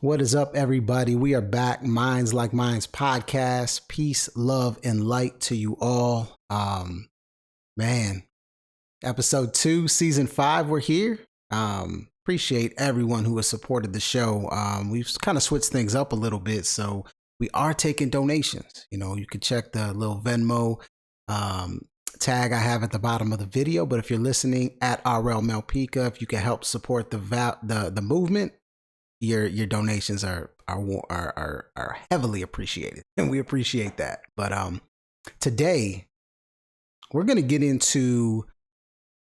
What is up, everybody? We are back. Minds Like Minds podcast. Peace, love, and light to you all. Man, episode 2, season 5. We're here. Appreciate everyone who has supported the show. We've kind of switched things up a little bit, so we are taking donations. You know, you can check the little Venmo tag I have at the bottom of the video. But if you're listening at RL Malpica, if you can help support the movement, your donations are heavily appreciated, and we appreciate that. But today we're going to get into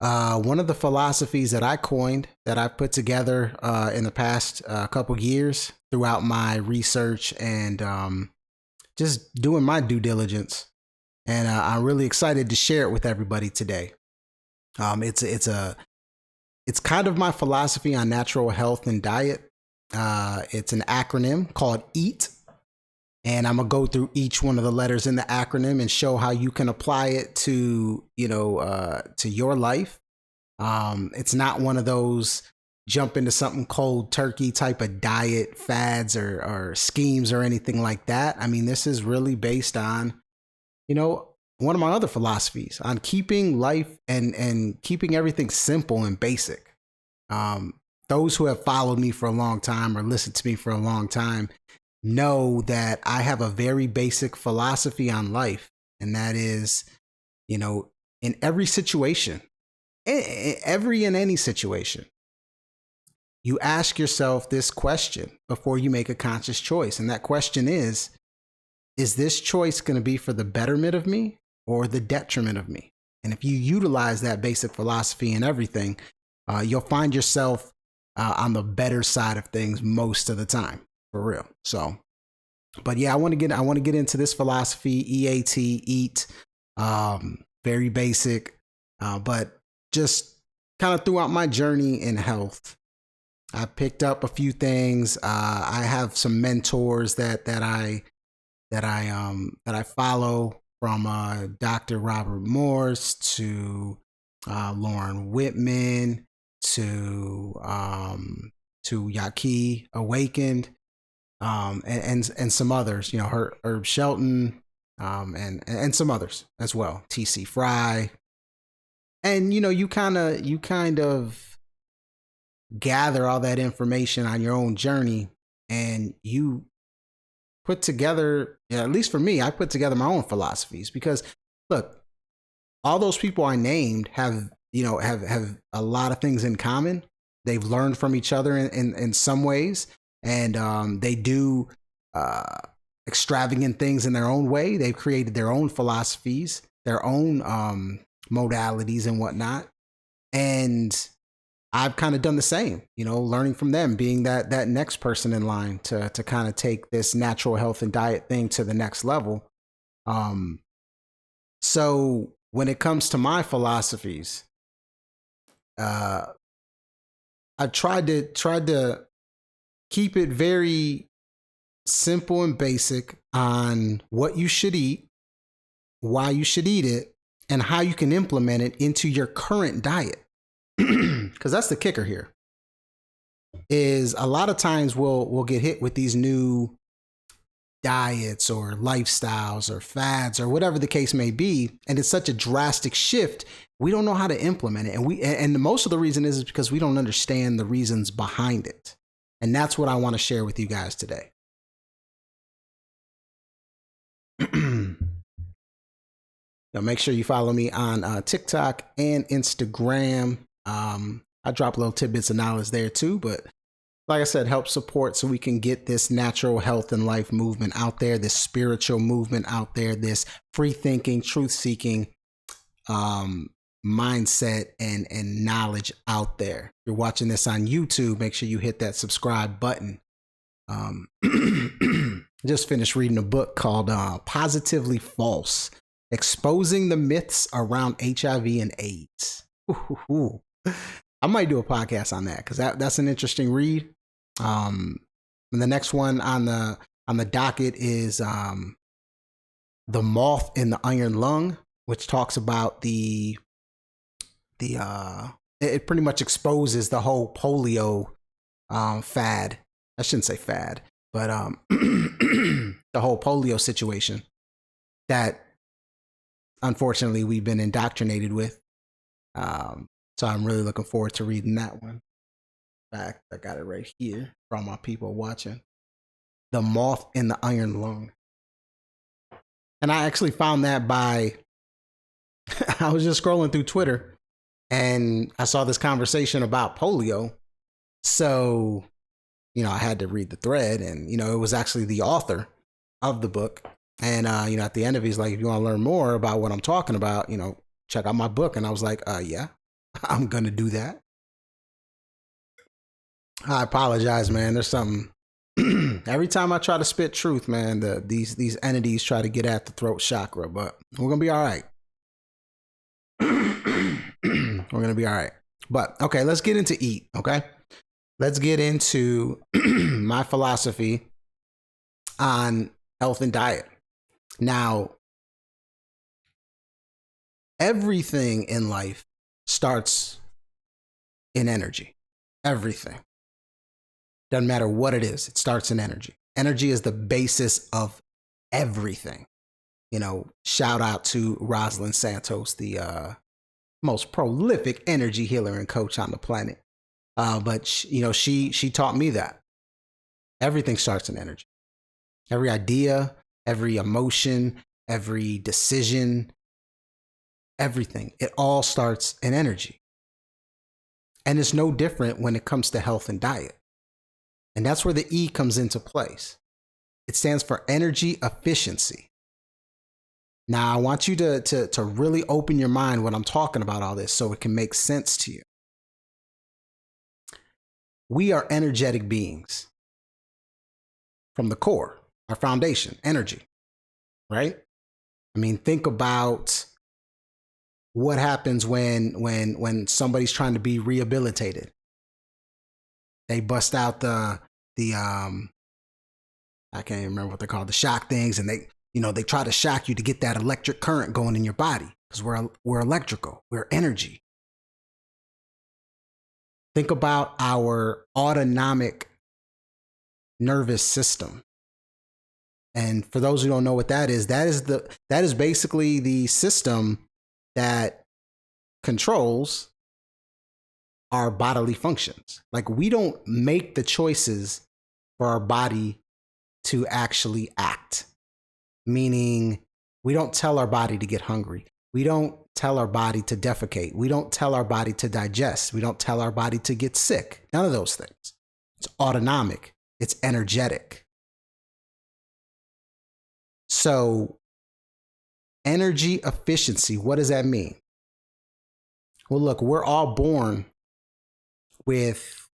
one of the philosophies that I coined, that I put together in the past couple years throughout my research and just doing my due diligence. And I'm really excited to share it with everybody today. It's kind of my philosophy on natural health and diet. It's an acronym called E.A.T, and I'm gonna go through each one of the letters in the acronym and show how you can apply it to to your life. It's not one of those jump into something cold turkey type of diet fads or schemes or anything like that. I mean, this is really based on one of my other philosophies on keeping life and keeping everything simple and basic. Those who have followed me for a long time or listened to me for a long time know that I have a very basic philosophy on life. And that is, in every situation, any situation, you ask yourself this question before you make a conscious choice. And that question is this choice going to be for the betterment of me or the detriment of me? And if you utilize that basic philosophy in everything, you'll find yourself on the better side of things most of the time, for real. So, but yeah, I want to get into this philosophy, E.A.T, EAT, very basic, but just kind of throughout my journey in health, I picked up a few things. I have some mentors that I follow, from Dr. Robert Morse to Lauren Whitman to E.A.T Awakened, and some others, Herb Shelton, and some others as well, T.C. Fry. And you kind of gather all that information on your own journey, and you put together, at least for me, I put together my own philosophies. Because look, all those people I named have a lot of things in common. They've learned from each other in some ways, and they do extravagant things in their own way. They've created their own philosophies, their own modalities and whatnot. And I've kind of done the same, learning from them, being that next person in line to kind of take this natural health and diet thing to the next level. So when it comes to my philosophies, I tried to keep it very simple and basic on what you should eat, why you should eat it, and how you can implement it into your current diet. Because that's the kicker here, is a lot of times we'll get hit with these new diets or lifestyles or fads or whatever the case may be, and it's such a drastic shift, we don't know how to implement it. And most of the reason is because we don't understand the reasons behind it. And that's what I want to share with you guys today. Now, make sure you follow me on TikTok and Instagram. I drop little tidbits of knowledge there too, but like I said, help support so we can get this natural health and life movement out there, this spiritual movement out there, this free thinking, truth seeking mindset and knowledge out there. If you're watching this on YouTube, make sure you hit that subscribe button. Just finished reading a book called Positively False: Exposing the Myths Around HIV and AIDS. Ooh. I might do a podcast on that, because that's an interesting read. And the next one on the docket is The Moth in the Iron Lung, which talks about it pretty much exposes the whole polio fad I shouldn't say fad, but the whole polio situation that unfortunately we've been indoctrinated with. So I'm really looking forward to reading that one. In fact, I got it right here for all my people watching. The Moth in the Iron Lung. And I actually found that by, I was just scrolling through Twitter and I saw this conversation about polio. So, I had to read the thread, and, it was actually the author of the book. And, at the end of it, he's like, if you want to learn more about what I'm talking about, check out my book. And I was like, yeah, I'm going to do that. I apologize, man. There's something. Every time I try to spit truth, man, these entities try to get at the throat chakra, but we're going to be all right. We're going to be all right. But, okay, let's get into E.A.T, okay? Let's get into my philosophy on health and diet. Now, everything in life starts in energy. Everything. Doesn't matter what it is, it starts in energy. Energy is the basis of everything. Shout out to Rosalind Santos, the most prolific energy healer and coach on the planet. But she taught me that everything starts in energy. Every idea, every emotion, every decision, everything, it all starts in energy. And it's no different when it comes to health and diet. And that's where the E comes into place. It stands for energy efficiency. Now, I want you to really open your mind when I'm talking about all this so it can make sense to you. We are energetic beings from the core, our foundation, energy, right? I mean, think about what happens when somebody's trying to be rehabilitated. They bust out the I can't even remember what they're called, the shock things, and they try to shock you to get that electric current going in your body because we're electrical, we're energy. Think about our autonomic nervous system. And for those who don't know what that is basically the system that controls our bodily functions. Like, we don't make the choices for our body to actually act. Meaning, we don't tell our body to get hungry. We don't tell our body to defecate. We don't tell our body to digest. We don't tell our body to get sick. None of those things. It's autonomic. It's energetic. So, energy efficiency, what does that mean? Well, look, we're all born with,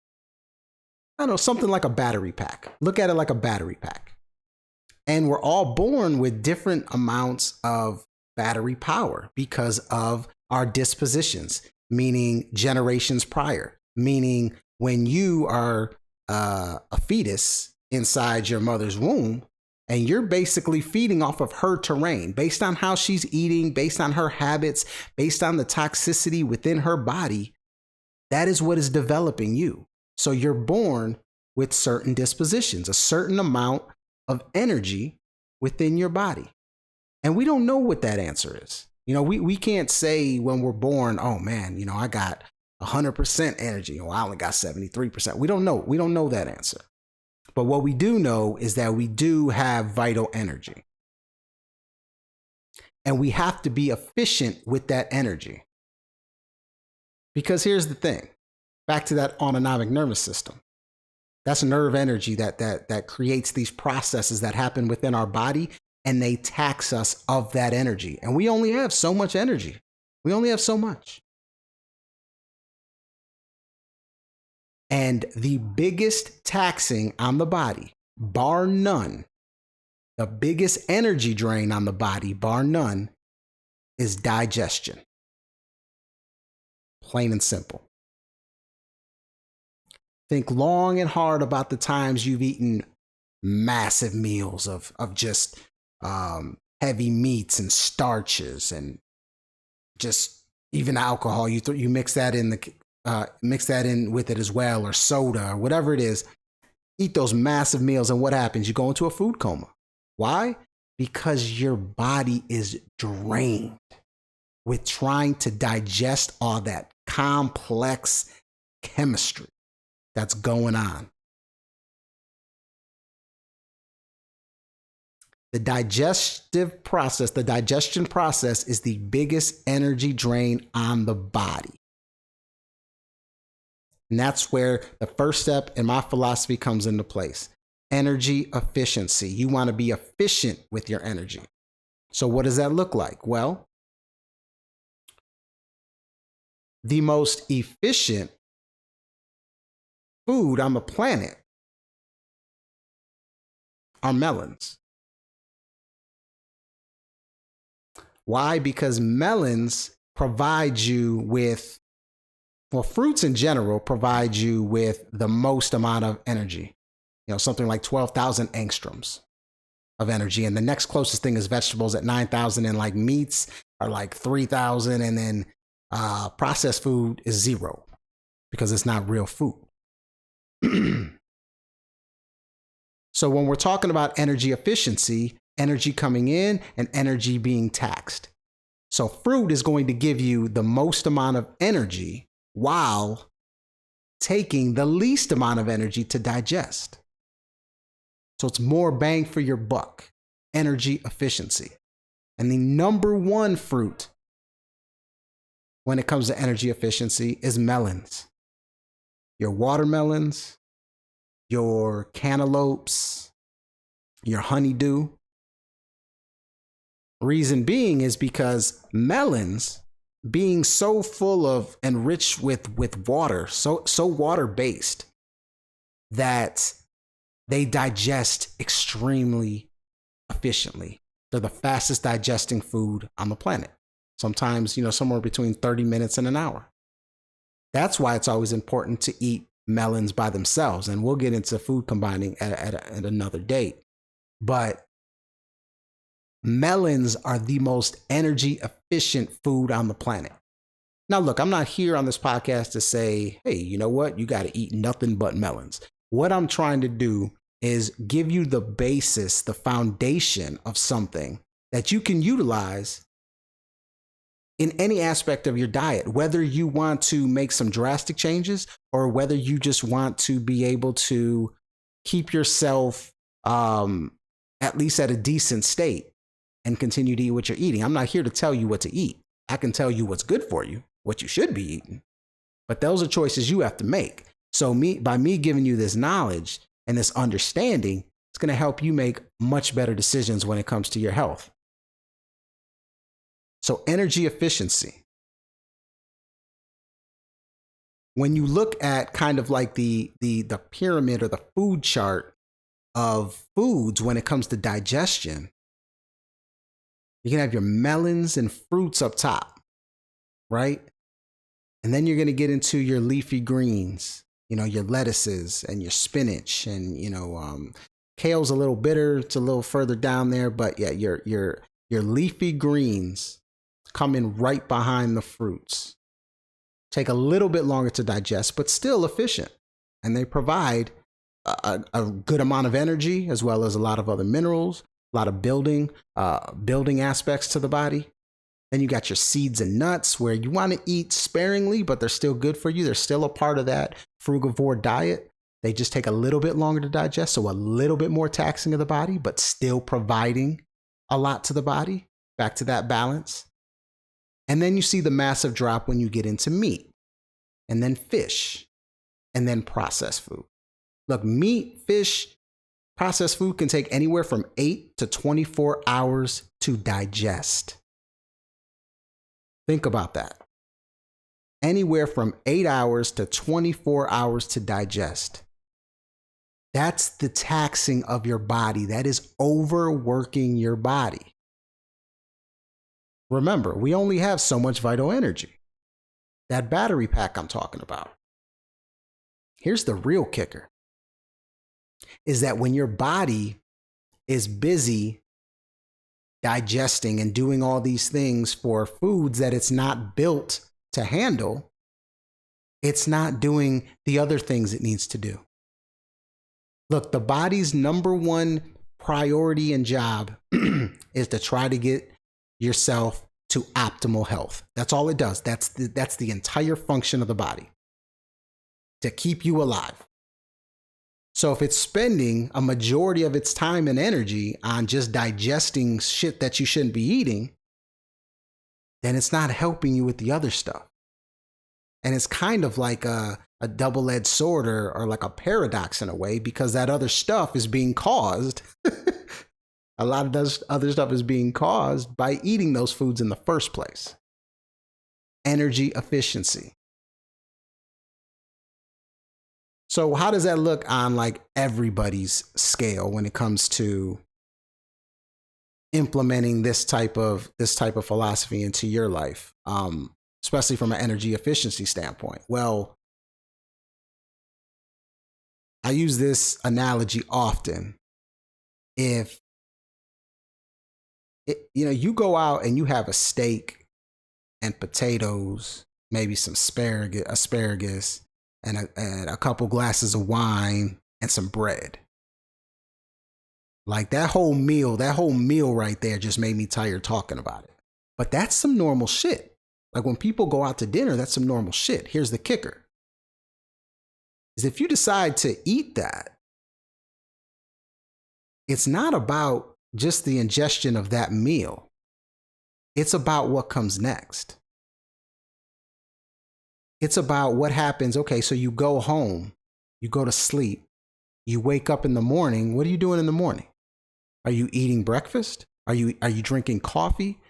something like a battery pack. Look at it like a battery pack. And we're all born with different amounts of battery power because of our dispositions, meaning generations prior, meaning when you are a fetus inside your mother's womb, and you're basically feeding off of her terrain based on how she's eating, based on her habits, based on the toxicity within her body. That is what is developing you. So you're born with certain dispositions, a certain amount of energy within your body. And we don't know what that answer is. We can't say when we're born, oh man, I got 100% energy. Or I only got 73%. We don't know. We don't know that answer. But what we do know is that we do have vital energy. And we have to be efficient with that energy. Because here's the thing. Back to that autonomic nervous system. That's nerve energy that creates these processes that happen within our body, and they tax us of that energy. And we only have so much energy. We only have so much. And the biggest taxing on the body, bar none, the biggest energy drain on the body, bar none, is digestion. Plain and simple. Think long and hard about the times you've eaten massive meals of just heavy meats and starches and just even alcohol. You mix that in with it as well, or soda or whatever it is. eat those massive meals, and what happens? You go into a food coma. Why? Because your body is drained with trying to digest all that complex chemistry that's going on. The digestion process is the biggest energy drain on the body. And that's where the first step in my philosophy comes into place. Energy efficiency. You want to be efficient with your energy. So what does that look like? Well, the most efficient food on the planet are melons. Why? Because melons provide you with, well, fruits in general provide you with the most amount of energy. You know, something like 12,000 angstroms of energy. And the next closest thing is vegetables at 9,000, and like meats are like 3,000. And then processed food is 0 because it's not real food. So when we're talking about energy efficiency, energy coming in and energy being taxed. So fruit is going to give you the most amount of energy while taking the least amount of energy to digest. So it's more bang for your buck, energy efficiency. And the number one fruit when it comes to energy efficiency is melons. Your watermelons, your cantaloupes, your honeydew. Reason being is because melons, being so full of and rich with water, so water-based, that they digest extremely efficiently. They're the fastest digesting food on the planet. Sometimes, somewhere between 30 minutes and an hour. That's why it's always important to eat melons by themselves. And we'll get into food combining at another date. But melons are the most energy efficient food on the planet. Now, look, I'm not here on this podcast to say, hey, you know what? You got to eat nothing but melons. What I'm trying to do is give you the basis, the foundation of something that you can utilize in any aspect of your diet, whether you want to make some drastic changes or whether you just want to be able to keep yourself at least at a decent state and continue to eat what you're eating. I'm not here to tell you what to eat. I can tell you what's good for you, what you should be eating. But those are choices you have to make. So by me giving you this knowledge and this understanding, it's going to help you make much better decisions when it comes to your health. So energy efficiency. When you look at kind of like the pyramid or the food chart of foods when it comes to digestion, you can have your melons and fruits up top, right? And then you're going to get into your leafy greens, your lettuces and your spinach, and, kale's a little bitter. It's a little further down there, but yeah, your leafy greens come in right behind the fruits. Take a little bit longer to digest, but still efficient. And they provide a good amount of energy as well as a lot of other minerals, a lot of building aspects to the body. Then you got your seeds and nuts where you want to eat sparingly, but they're still good for you. They're still a part of that frugivore diet. They just take a little bit longer to digest, so a little bit more taxing of the body, but still providing a lot to the body. Back to that balance. And then you see the massive drop when you get into meat, and then fish, and then processed food. Look, meat, fish, processed food can take anywhere from 8 to 24 hours to digest. Think about that. Anywhere from 8 hours to 24 hours to digest. That's the taxing of your body. That is overworking your body. Remember, we only have so much vital energy. That battery pack I'm talking about. Here's the real kicker. Is that when your body is busy digesting and doing all these things for foods that it's not built to handle, it's not doing the other things it needs to do. Look, the body's number one priority and job is to try to get yourself to optimal health. That's all it does. That's the entire function of the body, to keep you alive. So if it's spending a majority of its time and energy on just digesting shit that you shouldn't be eating, then it's not helping you with the other stuff. And it's kind of like a double-edged sword or like a paradox in a way, because that other stuff is being caused. A lot of this other stuff is being caused by eating those foods in the first place. Energy efficiency. So how does that look on like everybody's scale when it comes to implementing this type of philosophy into your life, especially from an energy efficiency standpoint? Well, I use this analogy often. If you go out and you have a steak and potatoes, maybe some asparagus, and a couple glasses of wine and some bread. Like that whole meal right there just made me tired talking about it. But that's some normal shit. Like when people go out to dinner, that's some normal shit. Here's the kicker. Is if you decide to eat that, it's not about just the ingestion of that meal. It's about what comes next. It's about what happens. Okay, so you go home, you go to sleep, you wake up in the morning. What are you doing in the morning? Are you eating breakfast? Are you drinking coffee?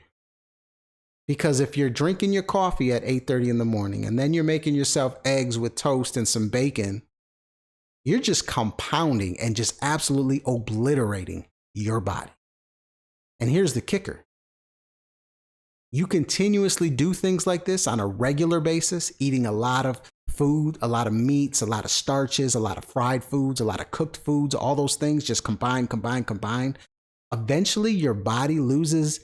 Because if you're drinking your coffee at 8:30 in the morning and then you're making yourself eggs with toast and some bacon, you're just compounding and just absolutely obliterating your body. And here's the kicker. You continuously do things like this on a regular basis, eating a lot of food, a lot of meats, a lot of starches, a lot of fried foods, a lot of cooked foods, all those things just combine. Eventually, your body loses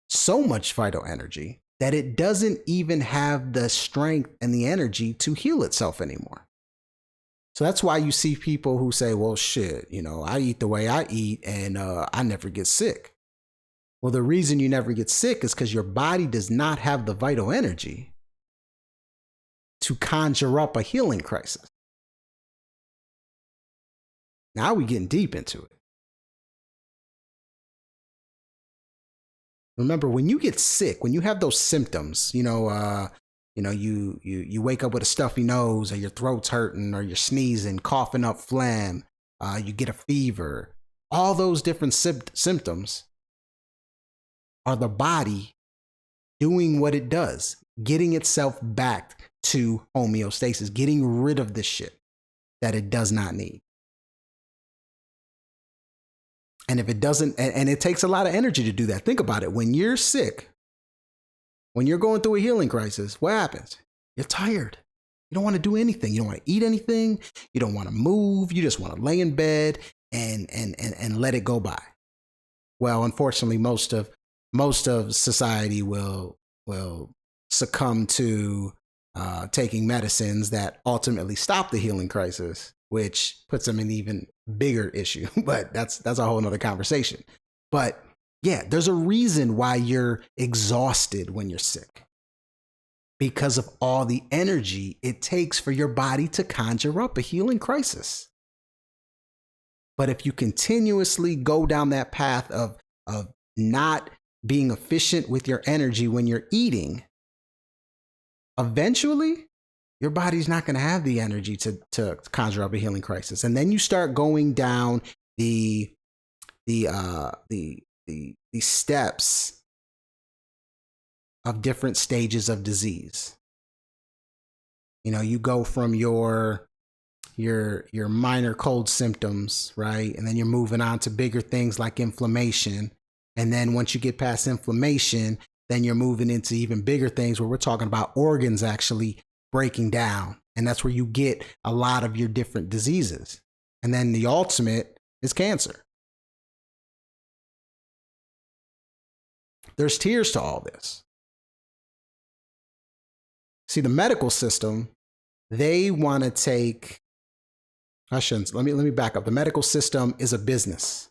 so much vital energy that it doesn't even have the strength and the energy to heal itself anymore. So that's why you see people who say, well, shit, I eat the way I eat and I never get sick. Well, the reason you never get sick is because your body does not have the vital energy to conjure up a healing crisis. Now we're getting deep into it. Remember, when you get sick, when you have those symptoms, you wake up with a stuffy nose, or your throat's hurting, or you're sneezing, coughing up phlegm, you get a fever, all those different symptoms are the body doing what it does, getting itself back to homeostasis, getting rid of this shit that it does not need. And if it doesn't, and it takes a lot of energy to do that. Think about it. When you're sick, when you're going through a healing crisis, what happens? You're tired. You don't want to do anything. You don't want to eat anything. You don't want to move. You just want to lay in bed and let it go by. Well, unfortunately, most of society will succumb to taking medicines that ultimately stop the healing crisis, which puts them in an even bigger issue. But that's a whole nother conversation. But yeah, there's a reason why you're exhausted when you're sick, because of all the energy it takes for your body to conjure up a healing crisis. But if you continuously go down that path of not being efficient with your energy when you're eating, eventually your body's not going to have the energy to conjure up a healing crisis. And then you start going down the steps of different stages of disease. You go from your minor cold symptoms, right? And then you're moving on to bigger things like inflammation. And then once you get past inflammation, then you're moving into even bigger things where we're talking about organs actually breaking down. And that's where you get a lot of your different diseases. And then the ultimate is cancer. There's tiers to all this. See, the medical system, they want to take I shouldn't. Let me back up. The medical system is a business.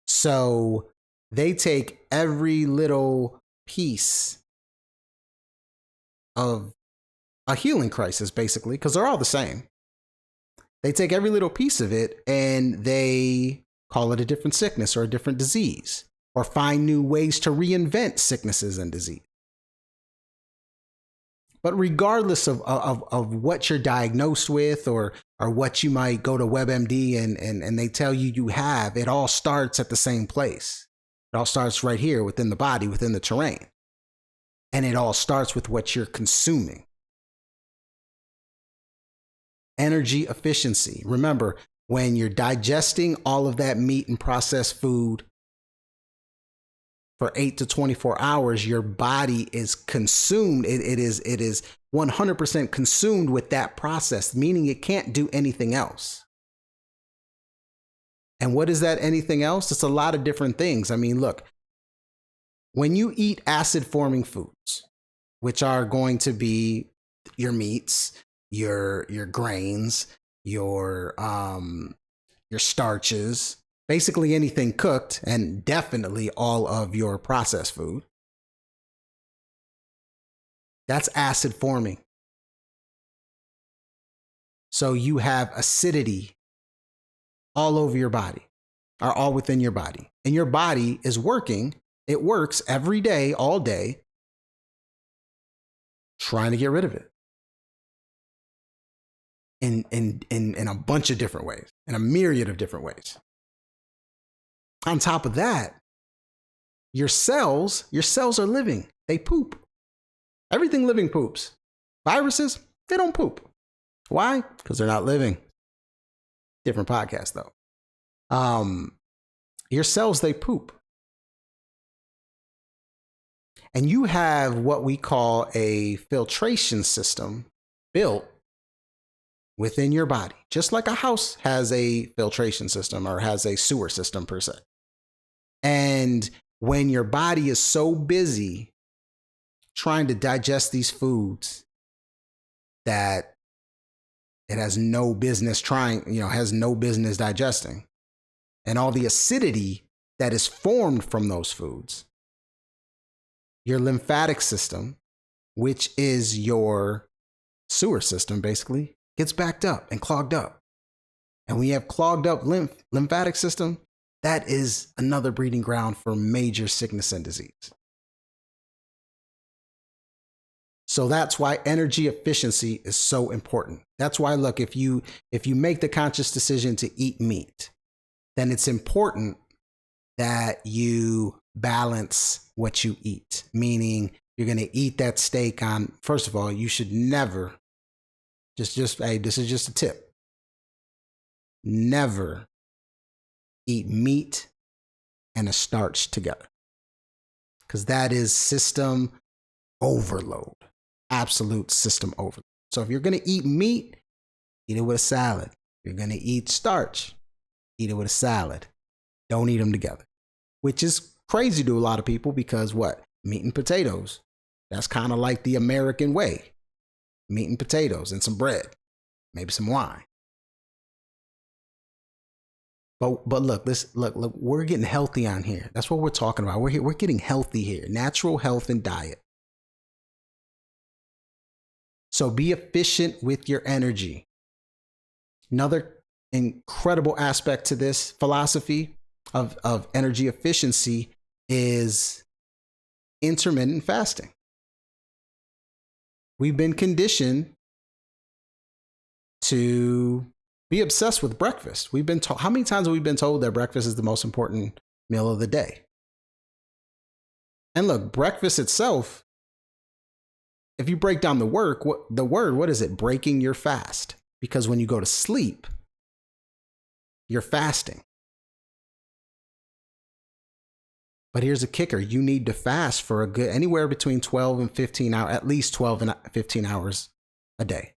So they take every little piece of a healing crisis, basically, because they're all the same. They take every little piece of it and they call it a different sickness or a different disease, or find new ways to reinvent sicknesses and disease. But regardless of what you're diagnosed with, or what you might go to WebMD and they tell you have, it all starts at the same place. It all starts right here within the body, within the terrain. And it all starts with what you're consuming. Energy efficiency. Remember, when you're digesting all of that meat and processed food for 8 to 24 hours, your body is consumed. It is 100% consumed with that process, meaning it can't do anything else. And what is that anything else? It's a lot of different things. I mean, look, when you eat acid forming foods, which are going to be your meats, your grains, your starches, basically anything cooked, and definitely all of your processed food, that's acid forming. So you have acidity all over your body, or all within your body. And your body is working. It works every day, all day, trying to get rid of it. In a bunch of different ways, in a myriad of different ways. On top of that, your cells are living. They poop. Everything living poops. Viruses, they don't poop. Why? Because they're not living. Different podcast though. Your cells, they poop. And you have what we call a filtration system built within your body, just like a house has a filtration system or has a sewer system per se. And when your body is so busy trying to digest these foods that it has no business has no business digesting, and all the acidity that is formed from those foods, your lymphatic system, which is your sewer system, basically, gets backed up and clogged up. And when you have clogged up lymphatic system, that is another breeding ground for major sickness and disease. So that's why energy efficiency is so important. That's why, look, if you make the conscious decision to eat meat, then it's important that you balance what you eat. Meaning, you're going to eat that steak on, first of all, you should never, hey, this is just a tip. Never eat meat and a starch together, because that is system overload, absolute system overload. So if you're going to eat meat, eat it with a salad. If you're going to eat starch, eat it with a salad. Don't eat them together, which is crazy to a lot of people, because what? Meat and potatoes. That's kind of like the American way. Meat and potatoes and some bread, maybe some wine. But look, we're getting healthy on here. That's what we're talking about. We're getting healthy here. Natural health and diet. So be efficient with your energy. Another incredible aspect to this philosophy of energy efficiency is intermittent fasting. We've been conditioned to be obsessed with breakfast. We've been told, how many times have we been told that breakfast is the most important meal of the day? And look, breakfast itself, if you break down the word, what is it? Breaking your fast. Because when you go to sleep, you're fasting. But here's a kicker. You need to fast for anywhere between 12 and 15 hours, at least 12 and 15 hours a day.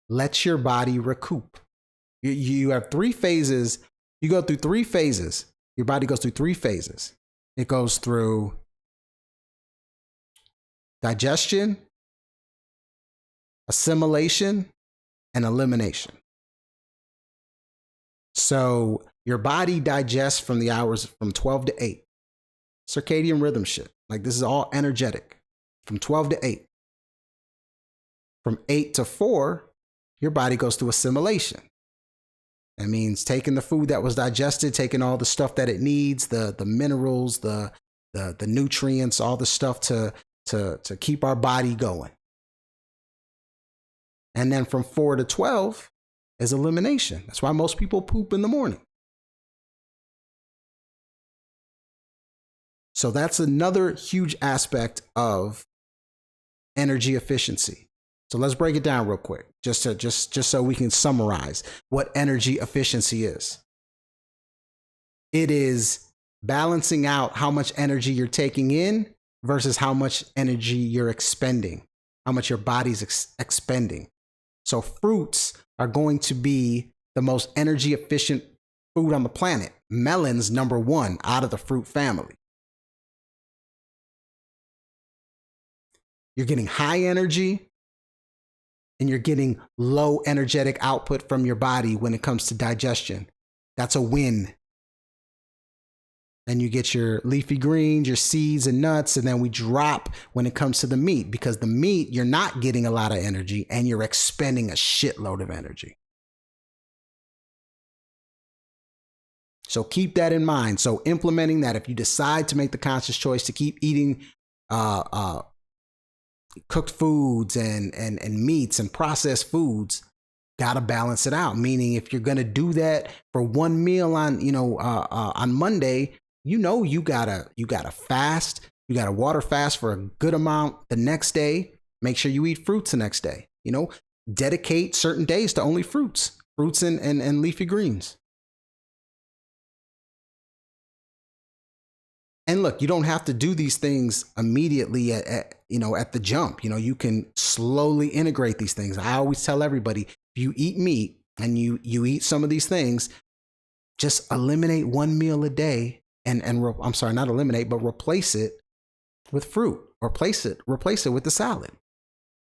Let your body recoup. You have 3 phases. You go through 3 phases. Your body goes through 3 phases. It goes through digestion, assimilation, and elimination. So your body digests from the hours from 12 to 8. Circadian rhythm shit. Like this is all energetic. From 12 to 8. From 8 to 4, your body goes through assimilation. That means taking the food that was digested, taking all the stuff that it needs, the minerals, the nutrients, all the stuff to keep our body going. And then from 4 to 12 is elimination. That's why most people poop in the morning. So that's another huge aspect of energy efficiency. So let's break it down real quick, just so we can summarize what energy efficiency is. It is balancing out how much energy you're taking in versus how much energy you're expending, how much your body's expending. So fruits are going to be the most energy efficient food on the planet. Melon's number one out of the fruit family. You're getting high energy and you're getting low energetic output from your body when it comes to digestion. That's a win. Then you get your leafy greens, your seeds and nuts, and then we drop when it comes to the meat, because the meat, you're not getting a lot of energy and you're expending a shitload of energy. So keep that in mind. So implementing that, if you decide to make the conscious choice to keep eating cooked foods and meats and processed foods, gotta balance it out. Meaning, if you're gonna do that for one meal on Monday, you gotta fast. You gotta water fast for a good amount the next day. Make sure you eat fruits the next day. Dedicate certain days to only fruits and leafy greens. And look, you don't have to do these things immediately at the jump. You can slowly integrate these things. I always tell everybody, if you eat meat and you eat some of these things, just eliminate one meal a day not eliminate, but replace it with fruit, or replace it with the salad.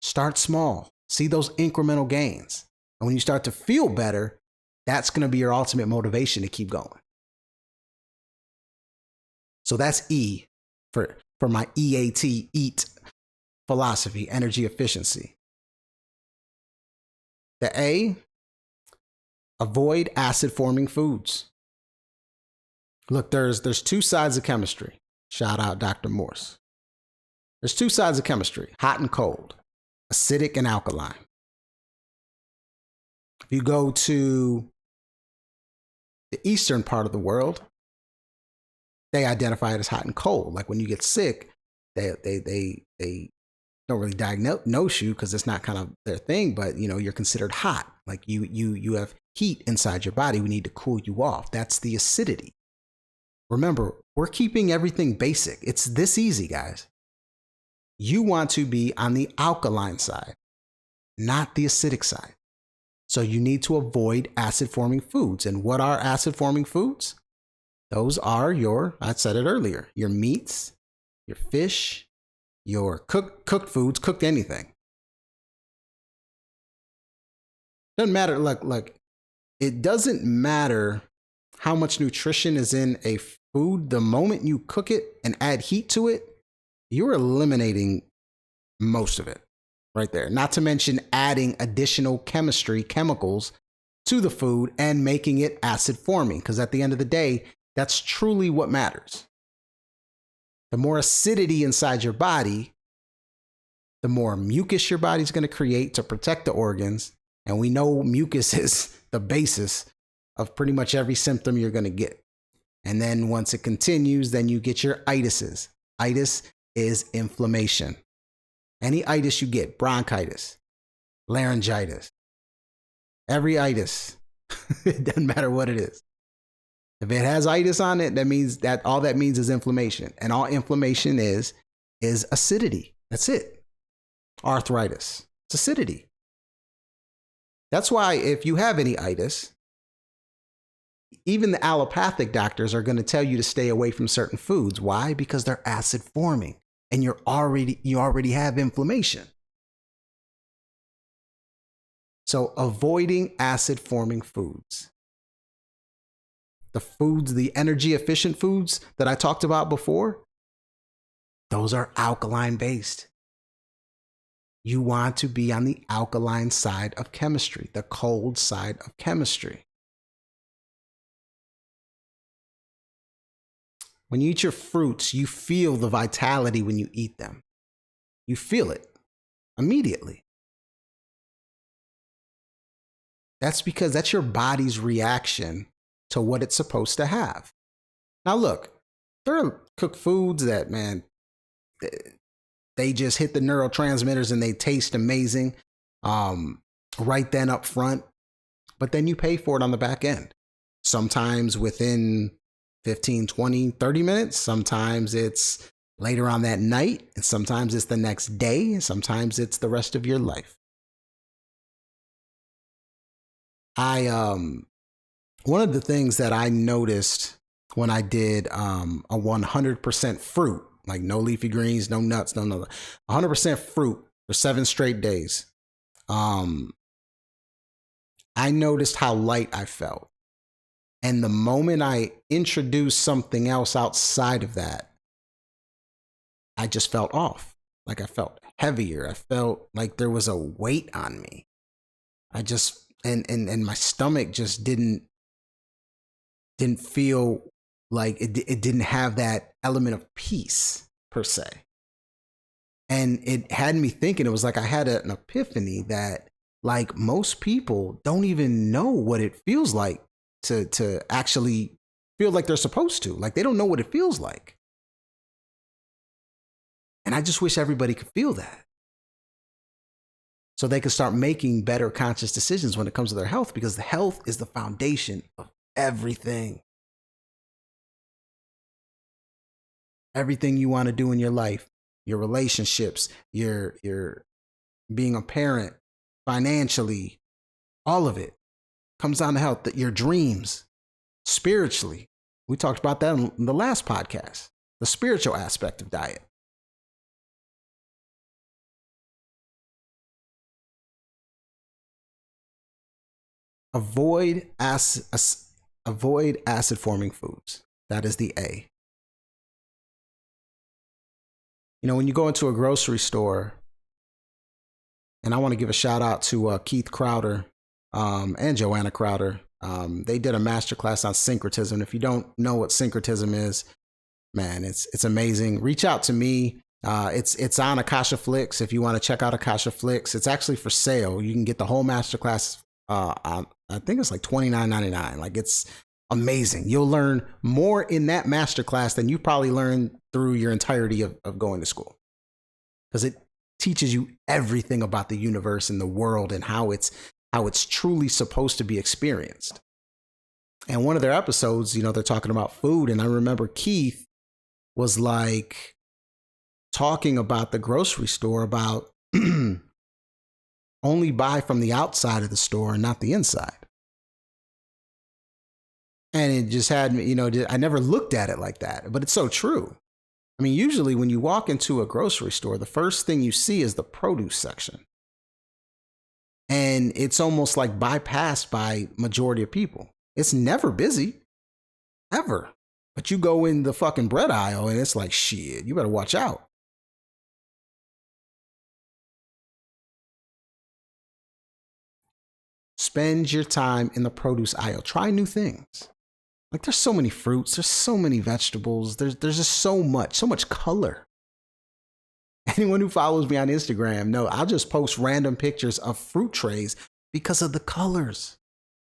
Start small, see those incremental gains. And when you start to feel better, that's going to be your ultimate motivation to keep going. So that's E for my E.A.T, EAT philosophy, energy efficiency. The A, avoid acid forming foods. Look, there's two sides of chemistry. Shout out Dr. Morse. There's two sides of chemistry, hot and cold, acidic and alkaline. If you go to the eastern part of the world, they identify it as hot and cold. Like when you get sick, they don't really diagnose you because it's not kind of their thing, but you're considered hot. Like you have heat inside your body. We need to cool you off. That's the acidity. Remember, we're keeping everything basic. It's this easy, guys. You want to be on the alkaline side, not the acidic side. So you need to avoid acid forming foods. And what are acid forming foods? Those are I said it earlier, your meats, your fish, your cooked foods, cooked anything. Doesn't matter. Look, it doesn't matter how much nutrition is in a food. The moment you cook it and add heat to it, you're eliminating most of it right there. Not to mention adding additional chemicals to the food and making it acid forming. Because at the end of the day, that's truly what matters. The more acidity inside your body, the more mucus your body's going to create to protect the organs. And we know mucus is the basis of pretty much every symptom you're going to get. And then once it continues, then you get your itises. Itis is inflammation. Any itis you get, bronchitis, laryngitis, every itis, it doesn't matter what it is. If it has itis on it, that means that all that means is inflammation. And all inflammation is acidity. That's it. Arthritis, it's acidity. That's why if you have any itis, even the allopathic doctors are going to tell you to stay away from certain foods. Why? Because they're acid forming and you already have inflammation. So avoiding acid forming foods. the foods, the energy efficient foods that I talked about before, those are alkaline based. You want to be on the alkaline side of chemistry, the cold side of chemistry. When you eat your fruits, you feel the vitality when you eat them. You feel it immediately. That's because that's your body's reaction to what it's supposed to have. Now, look, there are cooked foods that, man, they just hit the neurotransmitters and they taste amazing right then up front. But then you pay for it on the back end. Sometimes within 15, 20, 30 minutes. Sometimes it's later on that night. And sometimes it's the next day. And sometimes it's the rest of your life. One of the things that I noticed when I did a 100% fruit, like no leafy greens, no nuts, no nothing, 100% fruit for 7 straight days, I noticed how light I felt. And the moment I introduced something else outside of that, I just felt off. Like I felt heavier. I felt like there was a weight on me. I just, and my stomach just didn't feel like it didn't have that element of peace per se. And it had me thinking, it was like I had an epiphany that like most people don't even know what it feels like to actually feel like they're supposed to. Like they don't know what it feels like. And I just wish everybody could feel that, so they can start making better conscious decisions when it comes to their health, because the health is the foundation of everything. Everything you want to do in your life, your relationships, your being a parent, financially, all of it comes down to health. Your dreams, spiritually. We talked about that in the last podcast, the spiritual aspect of diet. Avoid acid forming foods. That is the A. You know, when you go into a grocery store, and I want to give a shout out to Keith Crowder and Joanna Crowder. They did a masterclass on syncretism. If you don't know what syncretism is, man, it's amazing. Reach out to me. It's on Akasha Flix. If you want to check out Akasha Flix, it's actually for sale. You can get the whole masterclass. I think it's like $29.99. Like it's amazing. You'll learn more in that masterclass than you probably learned through your entirety of going to school, because it teaches you everything about the universe and the world and how it's truly supposed to be experienced. And one of their episodes, you know, they're talking about food. And I remember Keith was like talking about the grocery store, about only buy from the outside of the store and not the inside. And it just had me, you know, I never looked at it like that, but it's so true. I mean, usually when you walk into a grocery store, the first thing you see is the produce section. And it's almost like bypassed by majority of people. It's never busy, ever. But you go in the fucking bread aisle and it's like, shit, you better watch out. Spend your time in the produce aisle. Try new things. Like there's so many fruits, there's so many vegetables, there's just so much color. Anyone who follows me on Instagram know I'll just post random pictures of fruit trays because of the colors.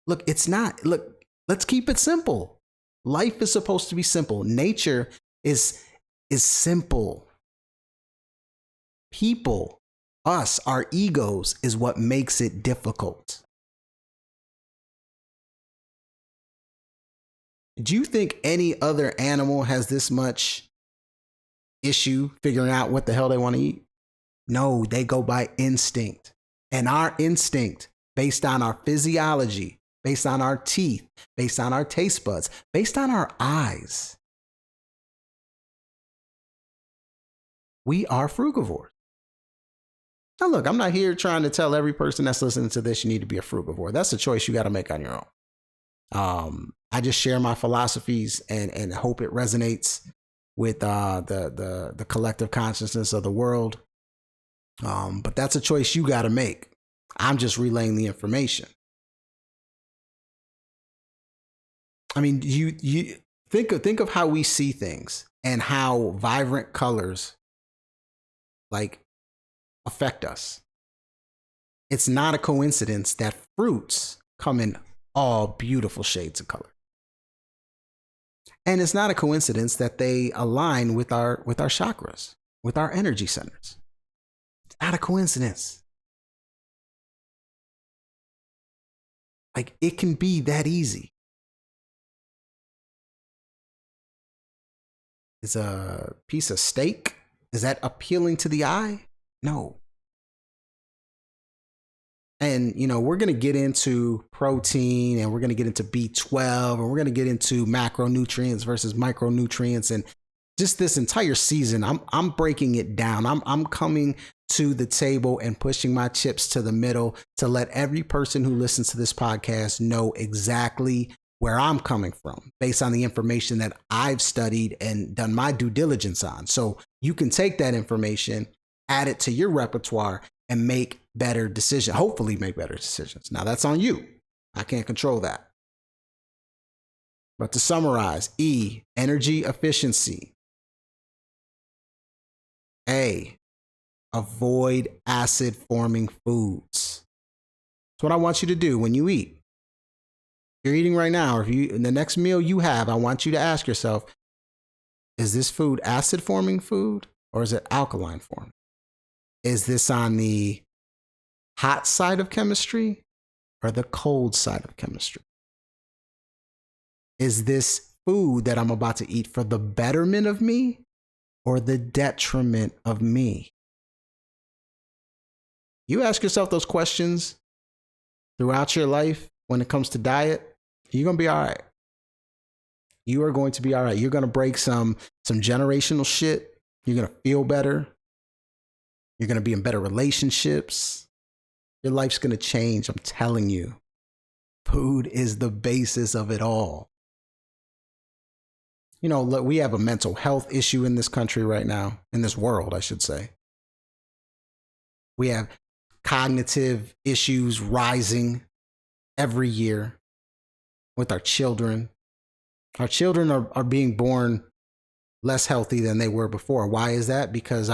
Look, let's keep it simple. Life is supposed to be simple. Nature is simple. People, us, our egos is what makes it difficult. Do you think any other animal has this much issue figuring out what the hell they want to eat? No, they go by instinct. And our instinct, based on our physiology, based on our teeth, based on our taste buds, based on our eyes, we are frugivores. Now, look, I'm not here trying to tell every person that's listening to this you need to be a frugivore. That's a choice you got to make on your own. I just share my philosophies and hope it resonates with the collective consciousness of the world. But that's a choice you got to make. I'm just relaying the information. I mean, you think of how we see things and how vibrant colors like affect us. It's not a coincidence that fruits come in all beautiful shades of color. And it's not a coincidence that they align with our chakras, with our energy centers. It's not a coincidence. Like, it can be that easy. Is a piece of steak, is that appealing to the eye? No. And, you know, we're going to get into protein, and we're going to get into B12, and we're going to get into macronutrients versus micronutrients. And just this entire season, I'm breaking it down. I'm coming to the table and pushing my chips to the middle to let every person who listens to this podcast know exactly where I'm coming from based on the information that I've studied and done my due diligence on. So you can take that information, add it to your repertoire, and make better decisions. Hopefully make better decisions. Now that's on you. I can't control that. But to summarize, E, energy efficiency. A, avoid acid forming foods. That's what I want you to do when you eat. You're eating right now, or if you in the next meal you have, I want you to ask yourself, is this food acid forming food or is it alkaline form? Is this on the hot side of chemistry or the cold side of chemistry? Is this food that I'm about to eat for the betterment of me or the detriment of me? You ask yourself those questions throughout your life when it comes to diet, you're going to be all right. You are going to be all right. You're going to break some generational shit. You're going to feel better. You're going to be in better relationships. Your life's going to change. I'm telling you. Food is the basis of it all. You know, look, we have a mental health issue in this country right now, in this world, I should say. We have cognitive issues rising every year with our children. Our children are being born less healthy than they were before. Why is that? Because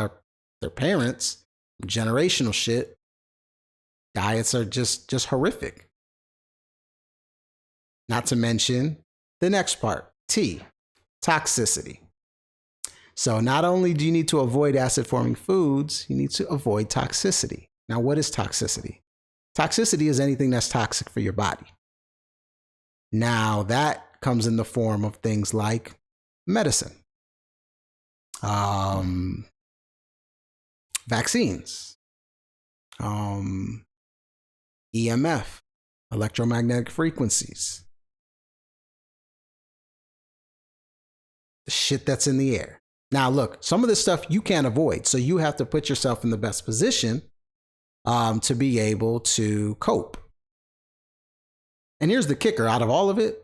their parents, generational shit, diets are just horrific. Not to mention the next part, T, toxicity. So not only do you need to avoid acid-forming foods, you need to avoid toxicity. Now, what is toxicity? Toxicity is anything that's toxic for your body. Now, that comes in the form of things like medicine, vaccines, EMF, electromagnetic frequencies, the shit that's in the air. Now, look, some of this stuff you can't avoid, so you have to put yourself in the best position to be able to cope. And here's the kicker, out of all of it,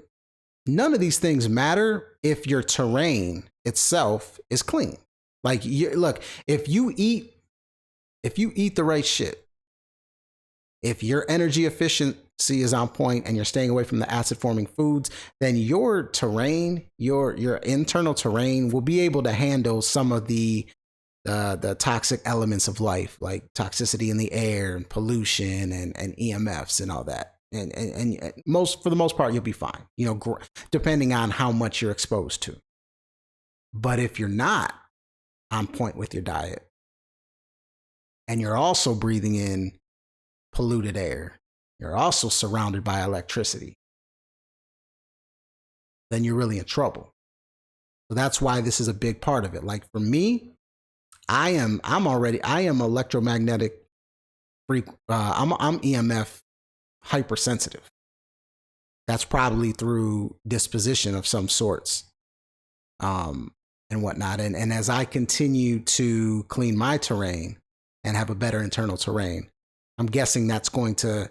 none of these things matter if your terrain itself is clean. Like, look, if you eat the right shit, if your energy efficiency is on point and you're staying away from the acid forming foods, then your terrain, your internal terrain will be able to handle some of the toxic elements of life, like toxicity in the air and pollution and EMFs and all that. And for the most part, you'll be fine, you know, depending on how much you're exposed to. But if you're not on point with your diet and you're also breathing in polluted air, you're also surrounded by electricity, then you're really in trouble. So that's why this is a big part of it. Like for me, I am electromagnetic I'm EMF hypersensitive. That's probably through disposition of some sorts, and whatnot. And as I continue to clean my terrain and have a better internal terrain, I'm guessing that's going to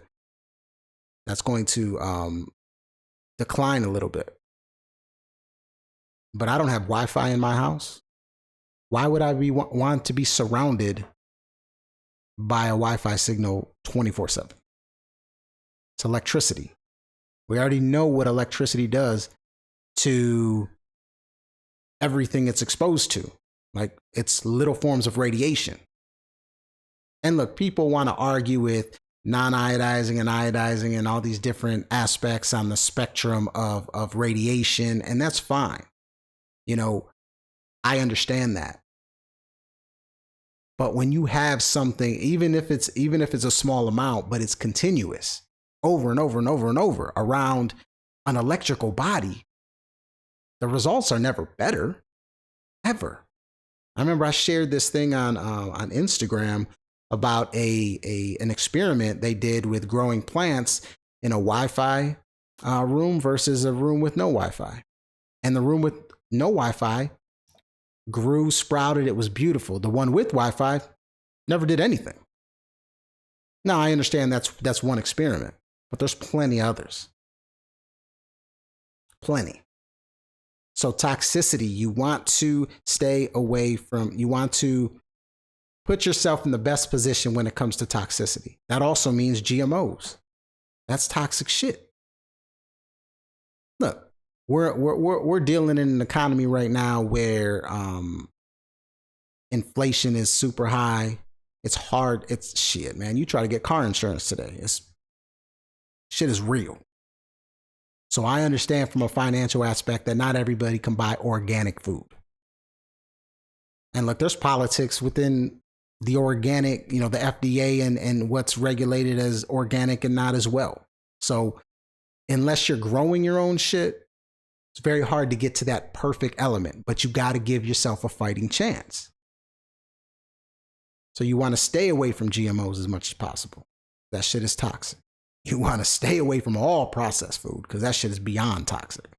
decline a little bit. But I don't have Wi-Fi in my house. Why would I want to be surrounded by a Wi-Fi signal 24/7? It's electricity. We already know what electricity does to everything it's exposed to. Like, it's little forms of radiation. And look, people want to argue with non-iodizing and iodizing and all these different aspects on the spectrum of radiation, and that's fine. You know, I understand that. But when you have something, even if it's a small amount, but it's continuous over and over and over and over around an electrical body, the results are never better, ever. I remember I shared this thing on Instagram about an experiment they did with growing plants in a Wi-Fi room versus a room with no Wi-Fi. And the room with no Wi-Fi grew, sprouted, it was beautiful. The one with Wi-Fi never did anything. Now, I understand that's one experiment, but there's plenty others. Plenty. So toxicity, you want to stay away from, you want to put yourself in the best position when it comes to toxicity. That also means GMOs. That's toxic shit. Look, we're dealing in an economy right now where inflation is super high. It's hard. It's shit, man. You try to get car insurance today. Shit is real. So I understand from a financial aspect that not everybody can buy organic food. And look, there's politics within the organic, the FDA and what's regulated as organic and not as well. So unless you're growing your own shit, it's very hard to get to that perfect element, but you got to give yourself a fighting chance. So you want to stay away from GMOs as much as possible. That shit is toxic. You want to stay away from all processed food because that shit is beyond toxic.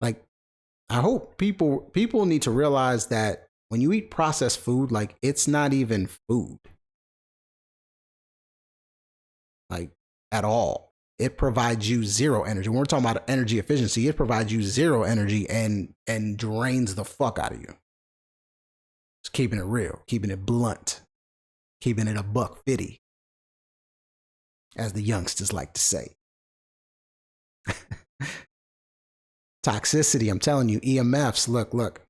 Like, I hope people need to realize that when you eat processed food, like, it's not even food. Like, at all. It provides you zero energy. When we're talking about energy efficiency, it provides you zero energy and drains the fuck out of you. Just keeping it real, keeping it blunt, keeping it $1.50, as the youngsters like to say. Toxicity, I'm telling you, EMFs. Look.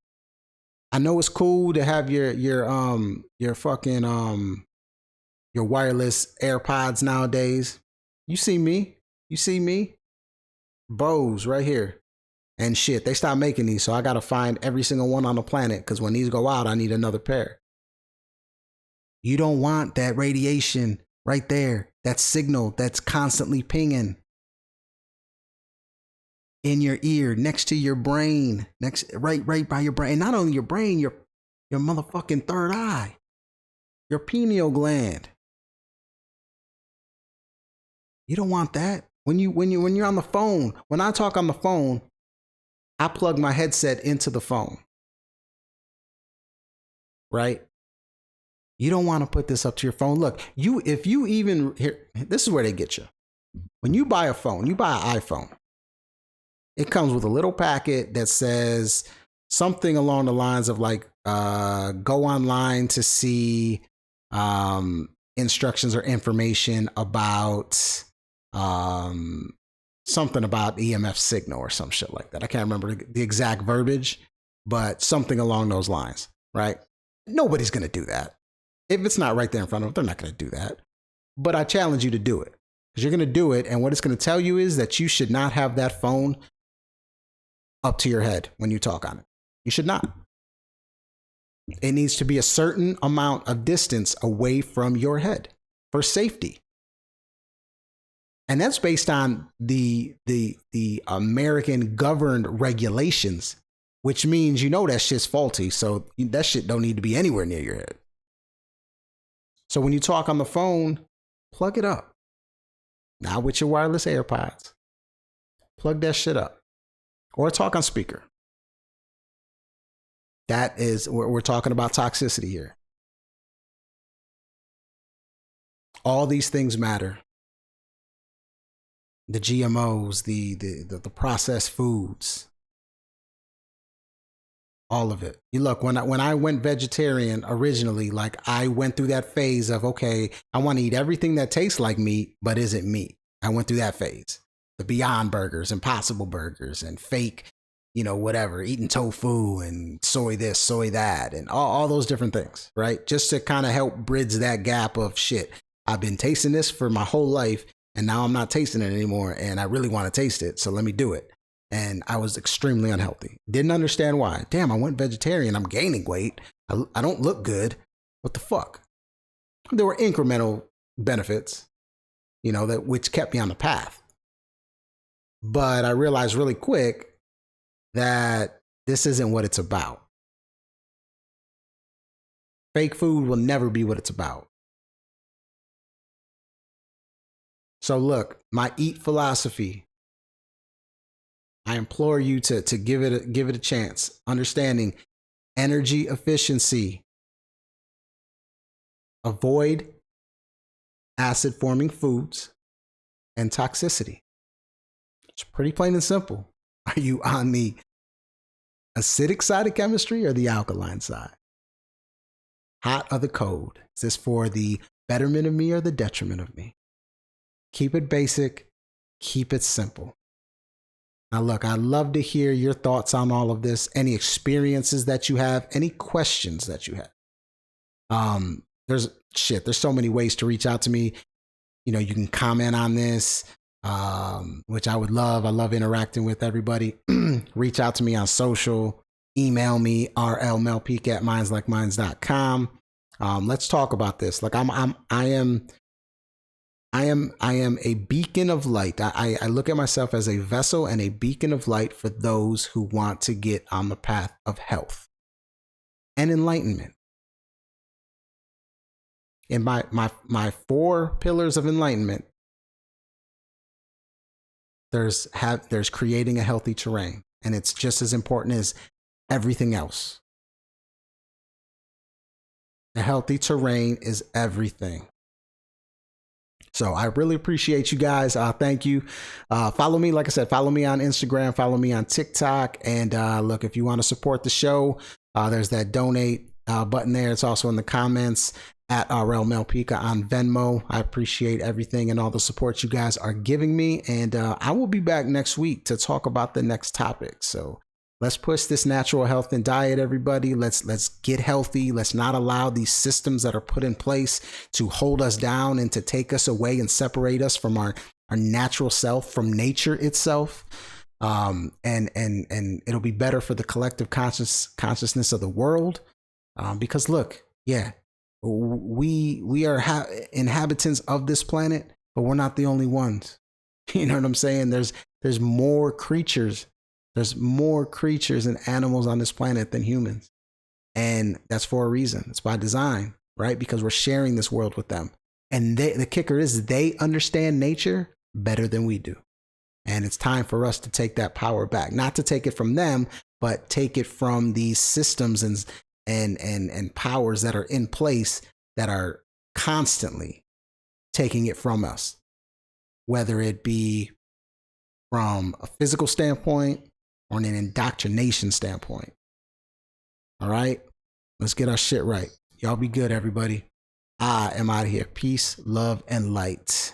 I know it's cool to have your fucking your wireless AirPods nowadays. You see me? Bose right here. And shit, they stopped making these, so I gotta find every single one on the planet, because when these go out, I need another pair. You don't want that radiation right there, that signal that's constantly pinging in your ear, next to your brain, right by your brain. And not only your brain, your motherfucking third eye, your pineal gland. You don't want that. When you're on the phone, when I talk on the phone, I plug my headset into the phone. Right? You don't want to put this up to your phone. Look, if you even here, this is where they get you. When you buy a phone, you buy an iPhone. It comes with a little packet that says something along the lines of like, go online to see instructions or information about something about EMF signal or some shit like that. I can't remember the exact verbiage, but something along those lines, right? Nobody's going to do that. If it's not right there in front of them, they're not going to do that. But I challenge you to do it, because you're going to do it. And what it's going to tell you is that you should not have that phone up to your head when you talk on it. You should not. It needs to be a certain amount of distance away from your head for safety. And that's based on the American governed regulations, which means that shit's faulty. So that shit don't need to be anywhere near your head. So when you talk on the phone, plug it up. Not with your wireless AirPods. Plug that shit up. Or talk on speaker. That is, we're talking about toxicity here. All these things matter. the GMOs, the processed foods, all of it. You look, when I went vegetarian originally, like I went through that phase of, okay, I want to eat everything that tastes like meat but isn't meat. I went through that phase. The Beyond Burgers, Impossible Burgers, and fake, whatever, eating tofu and soy this, soy that, and all those different things, right? Just to kind of help bridge that gap of shit. I've been tasting this for my whole life, and now I'm not tasting it anymore, and I really want to taste it, so let me do it. And I was extremely unhealthy. Didn't understand why. Damn, I went vegetarian. I'm gaining weight. I don't look good. What the fuck? There were incremental benefits, that which kept me on the path. But I realized really quick that this isn't what it's about. Fake food will never be what it's about. So look, my EAT philosophy, I implore you to give it a chance. Understanding energy efficiency. Avoid acid forming foods and toxicity. It's pretty plain and simple. Are you on the acidic side of chemistry or the alkaline side? Hot or the cold? Is this for the betterment of me or the detriment of me? Keep it basic. Keep it simple. Now, look, I'd love to hear your thoughts on all of this, any experiences that you have, any questions that you have. There's so many ways to reach out to me. You can comment on this, which I would love. I love interacting with everybody. Reach out to me on social, email me, rlmalpica@mindslikemines.com. Let's talk about this. Like I am a beacon of light. I look at myself as a vessel and a beacon of light for those who want to get on the path of health and enlightenment. In my 4 pillars of enlightenment, there's creating a healthy terrain, and it's just as important as everything else. The healthy terrain is everything. So I really appreciate you guys. Thank you. Follow me. Like I said, follow me on Instagram, follow me on TikTok. And look, if you want to support the show, there's that donate button there. It's also in the comments at RL Malpica on Venmo. I appreciate everything and all the support you guys are giving me. And I will be back next week to talk about the next topic. So let's push this natural health and diet, everybody. Let's get healthy. Let's not allow these systems that are put in place to hold us down and to take us away and separate us from our natural self, from nature itself. And it'll be better for the collective consciousness of the world. Because look, yeah, we are inhabitants of this planet, but we're not the only ones. You know what I'm saying? There's more creatures. There's more creatures and animals on this planet than humans. And that's for a reason. It's by design, right? Because we're sharing this world with them. And the kicker is they understand nature better than we do. And it's time for us to take that power back. Not to take it from them, but take it from these systems and powers that are in place that are constantly taking it from us. Whether it be from a physical standpoint, or an indoctrination standpoint. All right, let's get our shit right. Y'all be good, everybody. I am out of here. Peace, love, and light.